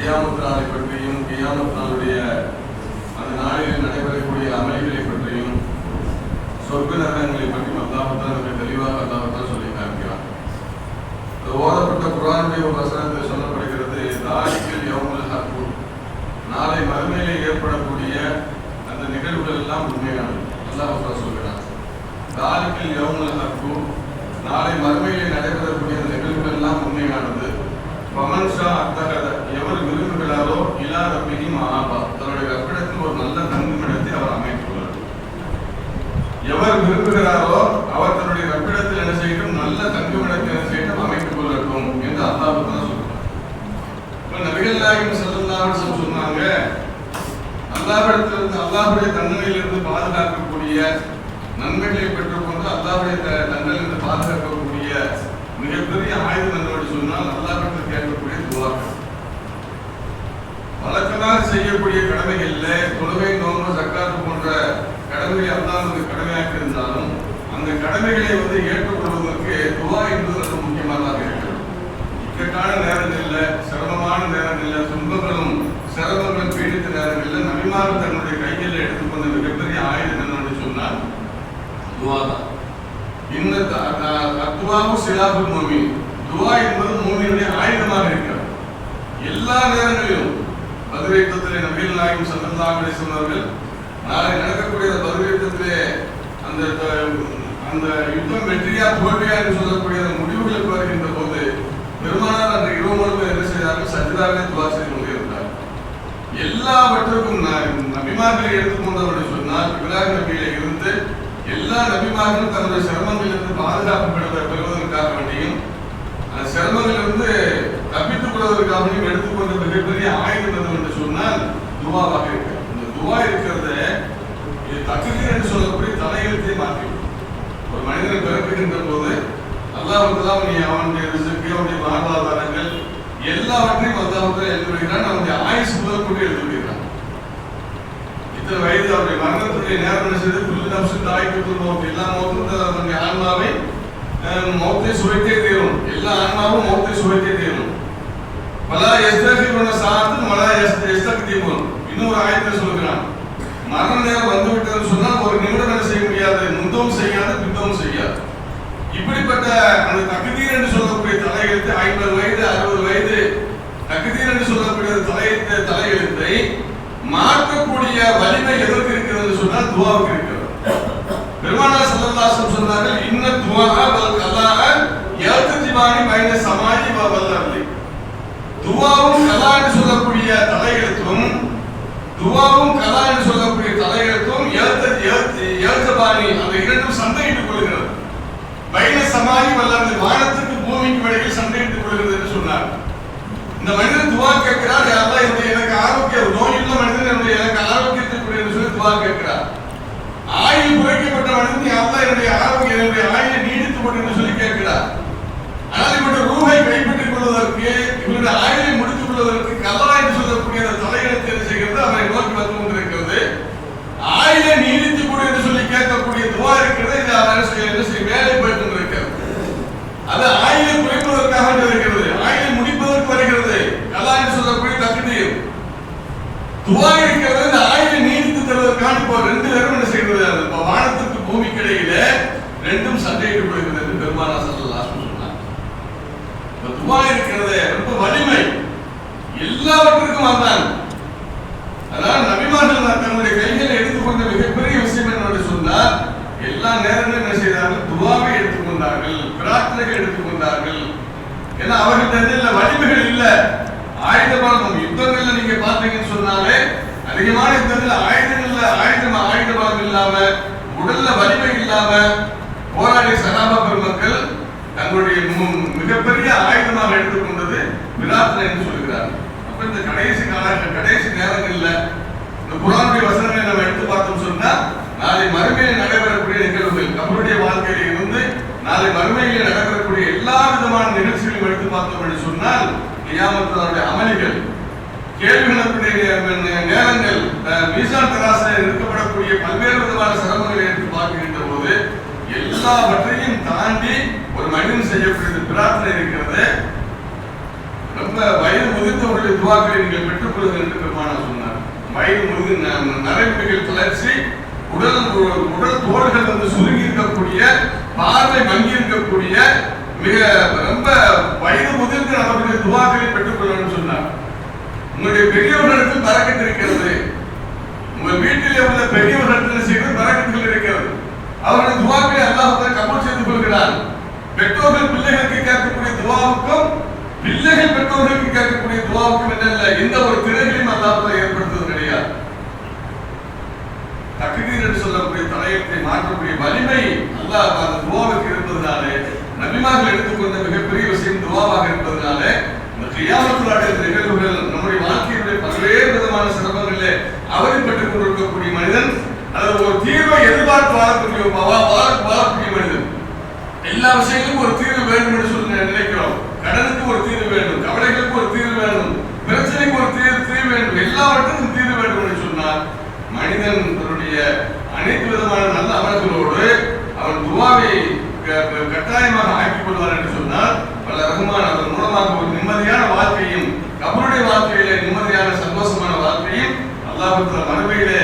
கியாமத் நாளை பற்றியும் கியாமத் நாளுடைய அந்த நாளில் நடைபெறக்கூடிய அமல்களை பற்றியும் சொர்க்க நரகங்களை பற்றியும் அல்லாஹ்தான் மிக தெளிவாக அல்லாஹ்தான் சொல்லி காண்கிறார். ஓதப்பட்ட குர்ஆனுடைய ஒரு வசனத்தில் சொல்லப்படுகிறது, தாலிகல் யௌமுல் ஹக், நாளை மறுமையிலே ஏற்படக்கூடிய அந்த நிகழ்வுகள் எல்லாம் உண்மையானது. அல்லாஹ் சொல்கிறார், தாலிகல் யௌமுல் ஹக், நாளை மறுமையிலே நடைபெறக்கூடிய அந்த நிகழ்வுகள் எல்லாம் உண்மையானது. பமன்ஷா அத்தகத, எவர் விரும்புகிறாரோ இலா ரப்பிஹி மஆபா, தன்னுடைய ரப்பிடத்தில் ஒரு நல்ல தங்குமிடத்தை அவர் அமைத்துள்ளார். எவர் விரும்புகிறாரோ அவர் தன்னுடைய ரப்பிடத்தில் என்ன செய்யட்டும், நல்ல தங்குமிடத்தை என்ன செய்யட்டும், அமைத்துக் கொள்ளட்டும் என்று அல்லாஹ் தான் சொல்றார். நபிகள் நாயகம் ஸல்லல்லாஹு அலைஹி வஸல்லம் சொன்னாங்க, அல்லாஹ்விடத்திலிருந்து அல்லாஹ்வுடைய தண்டனையிலிருந்து பாதுகாக்கக்கூடிய நன்மைகளை பெற்றுக்கொண்டு அல்லாஹ்வுடைய தண்டனையிலிருந்து பாதுகாக்கக்கூடிய மிகப்பெரிய ஆயுதம் என்னோடு சொன்னால் அல்லாஹ்விடத்தில் கேட்கக்கூடிய துஆக்கள். வழக்கமாக செய்யக்கூடிய கடமைகள்ல தொழுகை, நோன்பு, ஜக்காத் போன்ற கடமைகளை அல்லாஹ் கடமையாக்கி இருந்தாலும் அந்த கடமைகளை ஏற்றுக்கொள்வதற்கு துஆ என்பது ரொம்ப முக்கியமானதாக இருக்கிறது. இக்கட்டான நேரங்களில், சிரமமான நேரங்களில், துன்பங்களும் சிரமங்களும் பீடித்த நேரங்களில் நபிமார்கள் தன்னுடைய கைகளில் எடுத்துக்கொண்ட மிகப்பெரிய ஆயுதம் என்னன்னு சொன்னால் துஆ தான். இந்த தத்துவாவும் சிலாபுல் மூமின், துஆ என்பது மூமினுடைய ஆயுதமாக இருக்கிறது. எல்லா நேரங்களிலும் பத்ர் யுத்தத்திலே நபிகள் நாயகம் ஸல்லல்லாஹு அலைஹி வஸல்லம் அவர்கள் நாளை நடக்கக்கூடிய பத்ர் யுத்தத்திலே அந்த யுத்தம் வெற்றியா தோல்வியா என்று சொல்லக்கூடிய அந்த முடிவுகளுக்கு வருகின்ற போது பெருமானார் அந்த இரவு முழுவதும் என்ன செய்தார்கள், சஜ்தாவிலே துஆ செய்து கொண்டிருந்தார். எல்லாவற்றுக்கும் நபிமார்களை எடுத்துக்கொண்டவர்கள் சொன்னால் இப்ராஹிம் நபியிலே இருந்து எல்லா நபிமார்களும் தன்னுடைய சிரமங்களிலிருந்து பாதுகாப்பு பெறுவதற்காக வேண்டியும் அந்த சிரமங்களிலிருந்து தப்பித்துக் கொள்வதற்காகவும் எடுத்துக்கொண்ட மிகப்பெரிய ஆயுதம் என்று சொன்னால் துஆவாக இருக்கிறது. இந்த துஆ இருக்கிறத தக்தீர் என்று சொல்லக்கூடிய தலையெழுத்தை மாற்றி, ஒரு மனிதனை பிறப்பிக்கின்ற போது அல்லாஹ் நீ அவனுடைய ரிஸ்க், அவனுடைய வாழ்வாதாரங்கள் எல்லாவற்றையும் அல்லாஹ் எழுதுகிறான். அவனுடைய ஆயுசு முதல் கொண்டு எழுதுகிறான். இத்தனை வயது அவருடைய மரணத்துடைய நேரம் என்ன செய்து புல் நப்சு தாய்க்கு எல்லா மௌத்தும் அவனுடைய ஆன்மாவை மௌத்தை சுவைத்தே தீரும். எல்லா ஆன்மாவும் மௌத்தை சுவைத்தே தீரும். பல எஸ்தகிபுன சாத்து மல எஸ்தகிபுன், இன்னொரு ஆயத்தில் சொல்கிறான், மரண நேரம் வந்துவிட்டதுன்னு சொன்னால் ஒரு நிமிடம் என்ன செய்ய முடியாது, முந்தவும் செய்யாது, பிந்தவும் செய்யாது. இப்படிப்பட்ட அந்த தக்தீர் என்று சொல்லக்கூடிய தலையெழுத்து 50 வயது 60 வயது தக்தீர் என்று சொல்லக்கூடிய தலையெழுத்தை மாற்றக்கூடிய வலிமை எதற்கு இருக்கிறது என்று சொன்னால் துஆவுக்கு இருக்கிறது. பெருமானார் ஸல்லல்லாஹு அலைஹி வஸல்லம் சொன்னார்கள், இன்ன துஆ வல் கலாஅ யர்தஜிபானி பைன ஸமாஇ வ வல் அர்தி. துஆவும் கலா என்று சொல்லக்கூடிய தலையெழுத்தும் யர்தஜிபானி அந்த இரண்டும் சண்டையிட்டுக் கொள்கிறது. பைன ஸமாஇ வல் அர்தி, வானத்துக்கு பூமிக்கு இடையில் சண்டையிட்டுக் கொள்கிறது என்று சொன்னார். இந்த மனிதன் துஆ கேட்கிறார், யா அல்லாஹ் எனக்கு ஆரோக்கியம், நோயுள்ள மனிதன் எனக்கு ஆரோக்கியத்தை கொடு என்று சொல்லி துஆ கேட்கிறார். ஆயுள் குறைக்கப்பட்ட மனிதன், யா அல்லாஹ் என்னுடைய ஆரோக்கியம், என்னுடைய ஆயுளை நீடித்து கொடு என்று சொல்லி கேட்கிறார். ஆனால் இவருடைய ரூஹை கைப்பற்றிக் கொள்வதற்கு, இவருடைய ஆயுளை முடித்துக் கொள்வதற்கு கலா என்று சொல்லக்கூடிய அந்த தலையெழுத்து என்ன செய்கிறது, அவரை நோக்கி வந்து கொண்டிருக்கிறது. ஆயுளை நீடித்து கொடு என்று சொல்லி கேட்கக்கூடிய துஆ இருக்கிறது. இது அவர் வேலை போய்ட்டு இருக்கிறது. அது ஆயுளை குறைப்பதற்காக இருக்கிறது, ஆயுளை முடிப்பதற்கு வருகிறது. கலா என்று சொல்லக்கூடிய தக்தீர். துஆ இருக்கிறது, இந்த ஆயுளை நீடித்து தருவதற்காக இப்போ ரெண்டு பேரும் என்ன செய்கிறது, அந்த வானத்துக்கு பூமிக்கு இடையில ரெண்டும் சண்டையிட்டுக் கொள்கிறது என்று பெருமானார் ஸல்லல்லாஹு அலைஹி வஸல்லம் சொன்னார். இந்த துஆ இருக்கிறது ரொம்ப வலிமை, எல்லாவற்றுக்கும் அதுதான். அதாவது நபிமார்கள் தன்னுடைய கைகளை எடுத்துக்கொண்ட மிகப்பெரிய விஷயம் என்னவென்று சொன்னால் எல்லா நேரங்களும் என்ன செய்தார்கள், துஆவை எடுத்துக்கொண்டார்கள், பிரார்த்தனைகள் எடுத்துக்கொண்டார்கள். ஏன்னா அவர்கள் வலிமைகள் இல்லை, ஆயுத பலம். யுத்தங்கள்ல நீங்க பார்த்தீங்கன்னு சொன்னாலே அதிகமான யுத்தங்கள்ல ஆயுத பலம் இல்லாம, உடல்ல வலிமை இல்லாம போராடிய சஹாபா பெருமக்கள் தங்களுடைய மிகப்பெரிய ஆயுதமாக எடுத்துக்கொண்டது பிரார்த்தனை என்று சொல்கிறார்கள். அப்ப இந்த கடைசி நேரங்கள்ல இந்த குர்ஆனுடைய வசனங்களை நம்ம எடுத்து பார்த்தோம் சொன்னா, நாளை மறுமையில் நடைபெறக்கூடிய நிகழ்வுகள், நம்மளுடைய வாழ்க்கையில இருந்து நாளை மறுமையில் நடைபெறக்கூடிய எல்லா விதமான நிகழ்ச்சிகளையும் எடுத்து பார்த்தோம் என்று சொன்னால், கியாமத் நாளுடைய அமலிகள், கேள்விகளுடைய நேரங்கள், மீசான் தராசில் இருக்கப்படக்கூடிய பல்வேறு விதமான சிரமங்களை எடுத்து பார்க்கின்ற போது எல்லாவற்றையும் தாண்டி ஒரு மனிதன் செய்யக்கூடிய பிரார்த்தனை இருக்கிறது ரொம்ப ரொம்ப வயது முதிர்ந்தவர்களுடைய துவாக்களை நீங்கள் பெற்றுக் கொள்ளுங்கள் என்று பெருமானார் சொன்னார். வயது முதிர்ந்த நரைமுடிகள் தளர்ச்சி, உடல் தோள்கள் வந்து சுருங்கி இருக்கக்கூடிய, பார்வை மங்கி இருக்கக்கூடிய, மிக ரொம்ப வயது முதிர்ந்த அவர்களுடைய துவாக்களை பெற்றுக் கொள்ளணும்னு சொன்னார். உங்களுடைய பெரியவர்களிடத்தில் பரக்கத்து இருக்கிறது. உங்கள் வீட்டிலே உள்ள பெரியவர்களிடத்தில் செய்வது பரக்கத்துகள் இருக்கிறது. அவருடைய துவாக்களை அல்லாஹ் கபூல் செய்து கொள்கிறார். பெற்றோர்கள் பிள்ளைகளுக்கு கேட்கக்கூடிய துவாவுக்கும் பிள்ளைகள் பெற்றோர்களுக்கு கேட்கக்கூடிய துவாவுக்கும் என்ன எந்த ஒரு திரைகளையும் அல்லாஹ் ஏற்படுத்துவது கிடையாது. தக்தீர் என்று சொல்லக்கூடிய தலையத்தை மாற்றக்கூடிய வலிமை அல்லாஹ் அந்த துவாவுக்கு இருப்பதனாலே, நபிமார்கள் எடுத்துக்கொண்ட மிகப்பெரிய விஷயம் துவாவாக இருப்பதனாலே, இந்த கியாமத்துல் நாளுடைய நிகழ்வுகள் நம்முடைய வாழ்க்கையினுடைய பல்வேறு விதமான சிரமங்களிலே அவதிப்பட்டுக் கொண்டிருக்கக்கூடிய மனிதன், அதில் ஒரு தீர்வை எதிர்பார்த்து வாழக்கூடிய மனிதன். எல்லா விஷயங்களுக்கும் ஒரு தீர்வு வேண்டும் என்று சொல்லி நினைக்கிறோம். கடனுக்கு ஒரு தீர்வு வேண்டும், கவலைகளுக்கு ஒரு தீர்வு வேண்டும், பிரச்சனைக்கு ஒரு தீர்வு வேண்டும், எல்லாவற்றுக்கும் தீர்வு வேண்டும் என்று சொன்னால் மனிதன் தன்னுடைய அனைத்து விதமான நல்ல அமல்களோடு அவன் துவாவை கட்டாயமாக ஆக்கிக் கொள்வார் என்று சொன்னால் பல ரஹ்மான் அதன் மூலமாக ஒரு நிம்மதியான வாழ்க்கையும், கபருடைய வாழ்க்கையிலே நிம்மதியான சந்தோஷமான வாழ்க்கையும் அல்லாஹ் மறுமையிலே